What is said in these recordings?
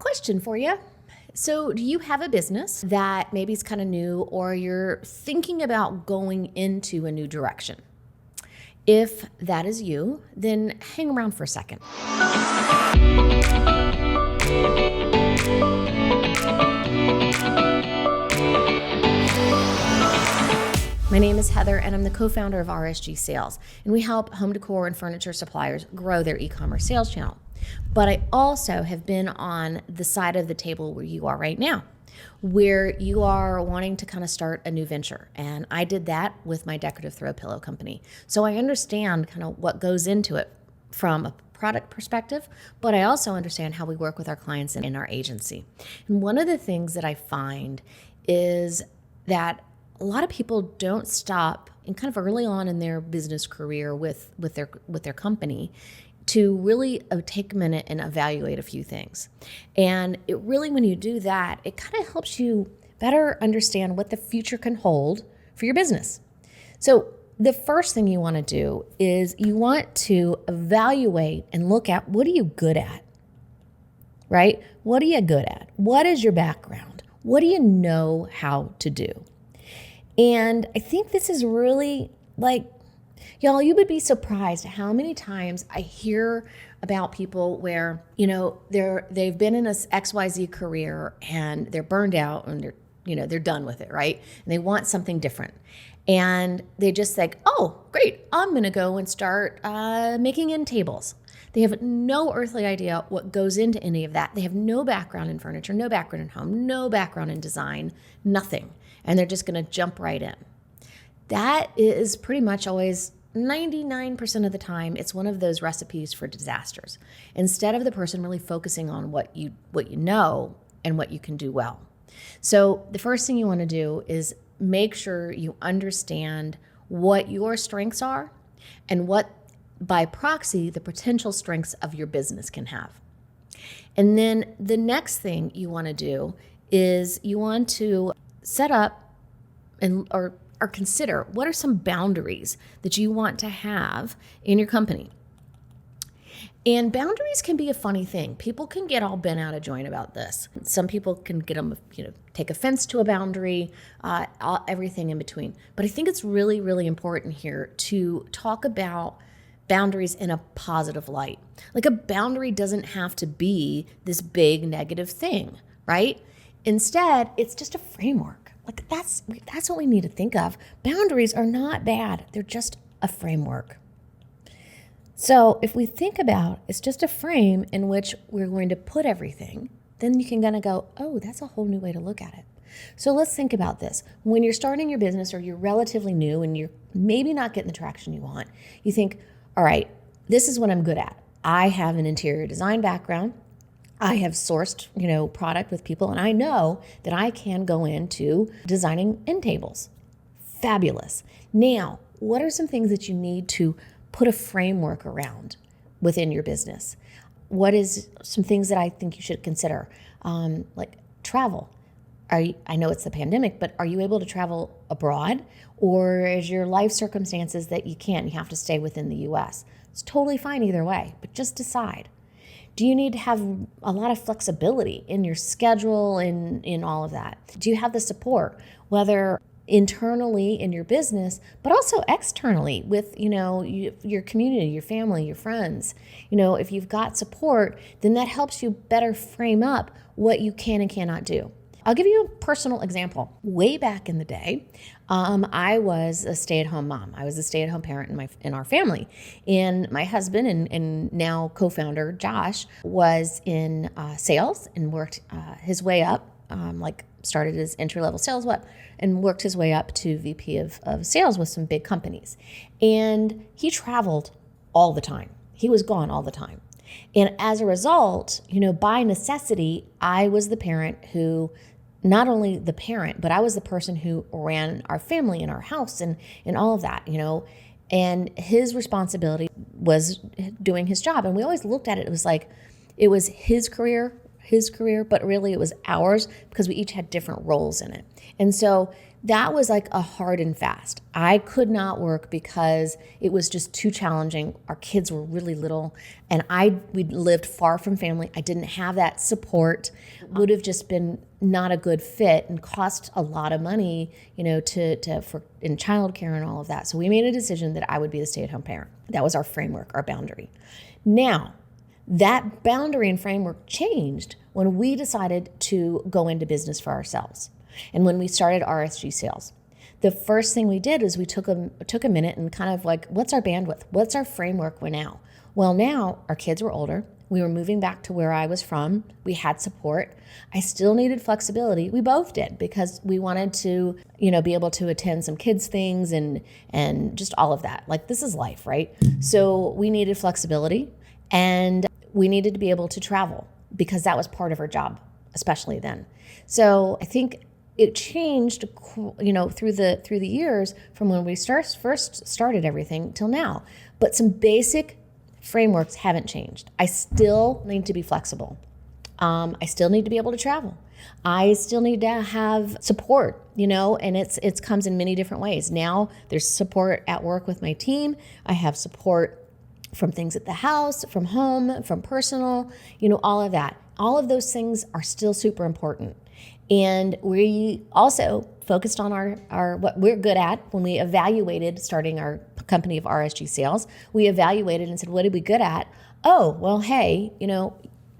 Question for you. So, do you have a business that maybe is kind of new, or you're thinking about going into a new direction? If that is you, then hang around for a second. My name is Heather, and I'm the co-founder of RSG Sales, and we help home decor and furniture suppliers grow their e-commerce sales channel. But I also have been on the side of the table where you are right now, where you are wanting to kind of start a new venture. And I did that with my decorative throw pillow company. So I understand kind of what goes into it from a product perspective, but I also understand how we work with our clients in our agency. And one of the things that I find is that a lot of people don't stop and kind of early on in their business career with their company to really take a minute and evaluate a few things. And it really, when you do that, it kind of helps you better understand what the future can hold for your business. So the first thing you want to do is you want to evaluate and look at, what are you good at, right? What are you good at? What is your background? What do you know how to do? And I think this is really y'all, you would be surprised how many times I hear about people where, they've been in a XYZ career and they're burned out and they're done with it, right? And they want something different. And they just think, oh, great, I'm going to go and start making end tables. They have no earthly idea what goes into any of that. They have no background in furniture, no background in home, no background in design, nothing. And they're just going to jump right in. That is pretty much always 99% of the time, it's one of those recipes for disasters. Instead of the person really focusing on what you know and what you can do well. So the first thing you want to do is make sure you understand what your strengths are and what, by proxy, the potential strengths of your business can have. And then the next thing you want to do is you want to set up or consider, what are some boundaries that you want to have in your company? And boundaries can be a funny thing. People can get all bent out of joint about this. Some people can get them, take offense to a boundary, everything in between. But I think it's really, really important here to talk about boundaries in a positive light. Like, a boundary doesn't have to be this big negative thing, right? Instead, it's just a framework. Like, that's what we need to think of. Boundaries are not bad. They're just a framework. So if we think about it's just a frame in which we're going to put everything, then you can kind of go, oh, that's a whole new way to look at it. So let's think about this. When you're starting your business, or you're relatively new and you're maybe not getting the traction you want, you think, all right, this is what I'm good at. I have an interior design background. I have sourced, product with people, and I know that I can go into designing end tables. Fabulous. Now, what are some things that you need to put a framework around within your business? What is some things that I think you should consider? Like travel. I know it's the pandemic, but are you able to travel abroad? Or is your life circumstances that you can't, you have to stay within the US? It's totally fine either way, but just decide. Do you need to have a lot of flexibility in your schedule and in all of that? Do you have the support, whether internally in your business, but also externally with, your community, your family, your friends? If you've got support, then that helps you better frame up what you can and cannot do. I'll give you a personal example. Way back in the day, I was a stay-at-home mom. I was a stay-at-home parent in our family. And my husband and now co-founder, Josh, was in sales and worked his way up, started as entry-level sales rep and worked his way up to VP of sales with some big companies. And he traveled all the time. He was gone all the time. And as a result, by necessity, I was the parent who, not only the parent, but I was the person who ran our family and our house and all of that, and his responsibility was doing his job. And we always looked at it, it was like, it was his career, but really it was ours because we each had different roles in it. And so that was like a hard and fast. I could not work because it was just too challenging. Our kids were really little, and we lived far from family. I didn't have that support. Would have just been not a good fit and cost a lot of money, for in childcare and all of that. So we made a decision that I would be the stay-at-home parent. That was our framework, our boundary. Now, that boundary and framework changed when we decided to go into business for ourselves. And when we started RSG Sales, the first thing we did is we took a minute and kind of like, what's our bandwidth? What's our framework now? Well, now our kids were older. We were moving back to where I was from. We had support. I still needed flexibility. We both did, because we wanted to, be able to attend some kids' things and just all of that. Like, this is life, right? So we needed flexibility, and we needed to be able to travel because that was part of our job, especially then. So I think it changed, through the years from when we first started everything till now. But some basic frameworks haven't changed. I still need to be flexible. I still need to be able to travel. I still need to have support, and it comes in many different ways. Now there's support at work with my team. I have support from things at the house, from home, from personal, all of that. All of those things are still super important. And we also focused on our what we're good at. When we evaluated starting our company of RSG Sales, we evaluated and said, what are we good at? Oh, well, hey,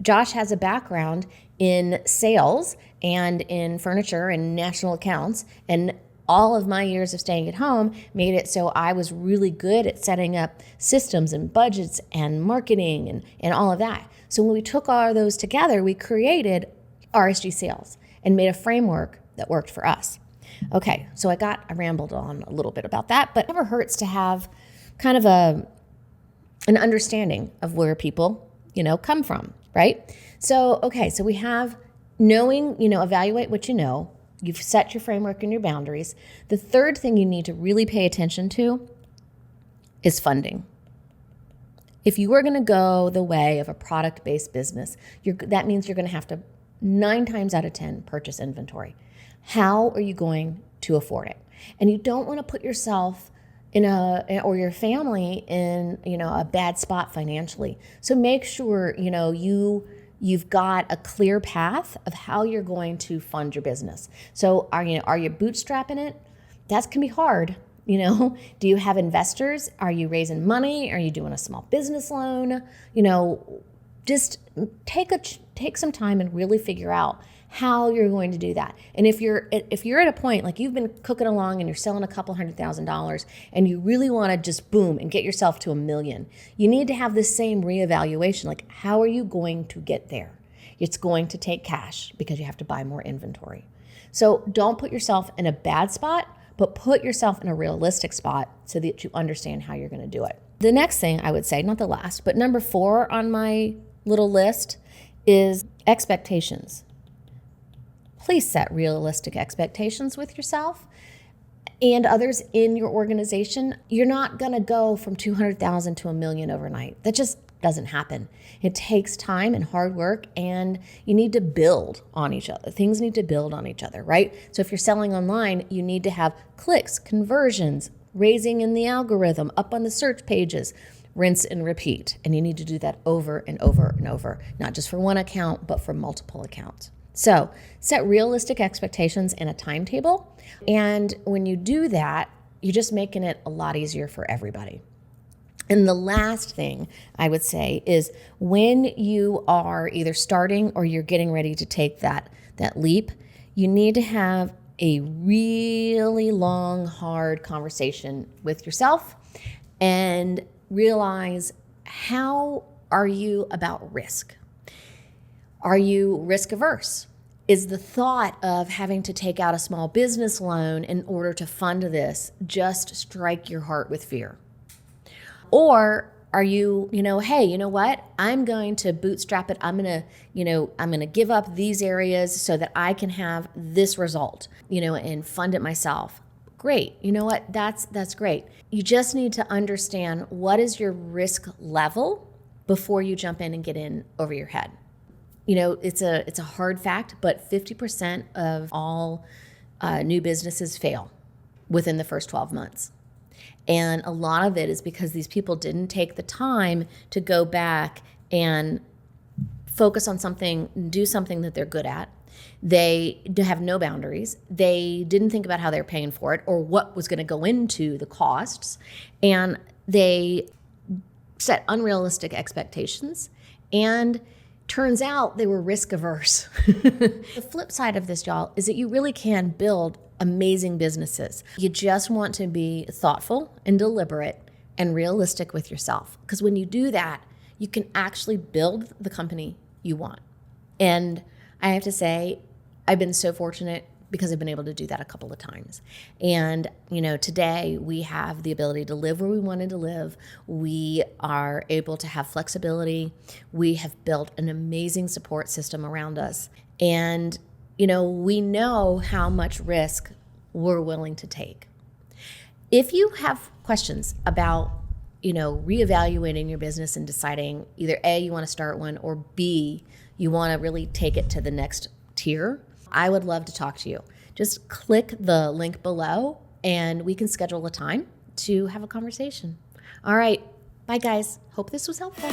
Josh has a background in sales and in furniture and national accounts, and all of my years of staying at home made it so I was really good at setting up systems and budgets and marketing and all of that. So when we took all of those together, we created RSG Sales and made a framework that worked for us. Okay, so I rambled on a little bit about that, but it never hurts to have kind of an understanding of where people, come from, right? So, okay, so we have knowing, evaluate what you know. You've set your framework and your boundaries. The third thing you need to really pay attention to is funding. If you are going to go the way of a product-based business, that means you're going to have to 9 times out of 10 purchase inventory. How are you going to afford it? And you don't want to put yourself or your family in, a bad spot financially. So make sure, you've got a clear path of how you're going to fund your business. So are you bootstrapping it? That can be hard. Do you have investors? Are you raising money? Are you doing a small business loan? Just take some time and really figure out how you're going to do that. And if you're at a point like you've been cooking along and you're selling a couple $100,000 and you really want to just boom and get yourself to $1 million, you need to have the same reevaluation. Like, how are you going to get there? It's going to take cash because you have to buy more inventory. So don't put yourself in a bad spot, but put yourself in a realistic spot so that you understand how you're going to do it. The next thing I would say, not the last, but number 4 on my little list is expectations. Please set realistic expectations with yourself and others in your organization. You're not going to go from 200,000 to $1 million overnight. That just doesn't happen. It takes time and hard work, and you need to build on each other. Things need to build on each other, right? So if you're selling online, you need to have clicks, conversions, raising in the algorithm, up on the search pages, rinse and repeat. And you need to do that over and over and over, not just for one account, but for multiple accounts. So set realistic expectations and a timetable. And when you do that, you're just making it a lot easier for everybody. And the last thing I would say is when you are either starting or you're getting ready to take that leap, you need to have a really long, hard conversation with yourself and realize, how are you about risk? Are you risk averse? Is the thought of having to take out a small business loan in order to fund this just strike your heart with fear? Or are you, hey, you know what? I'm going to bootstrap it. I'm going to give up these areas so that I can have this result, and fund it myself. Great. You know what? That's great. You just need to understand what is your risk level before you jump in and get in over your head. It's a hard fact, but 50% of all new businesses fail within the first 12 months. And a lot of it is because these people didn't take the time to go back and focus on something, do something that they're good at. They have no boundaries. They didn't think about how they're paying for it or what was going to go into the costs. And they set unrealistic expectations. And turns out they were risk averse. The flip side of this, y'all, is that you really can build amazing businesses. You just want to be thoughtful and deliberate and realistic with yourself. Because when you do that, you can actually build the company you want. And I have to say, I've been so fortunate because I've been able to do that a couple of times. And, today we have the ability to live where we wanted to live. We are able to have flexibility. We have built an amazing support system around us. And, we know how much risk we're willing to take. If you have questions about, reevaluating your business and deciding either A, you want to start one, or B, you want to really take it to the next tier, I would love to talk to you. Just click the link below and we can schedule a time to have a conversation. All right. Bye, guys. Hope this was helpful.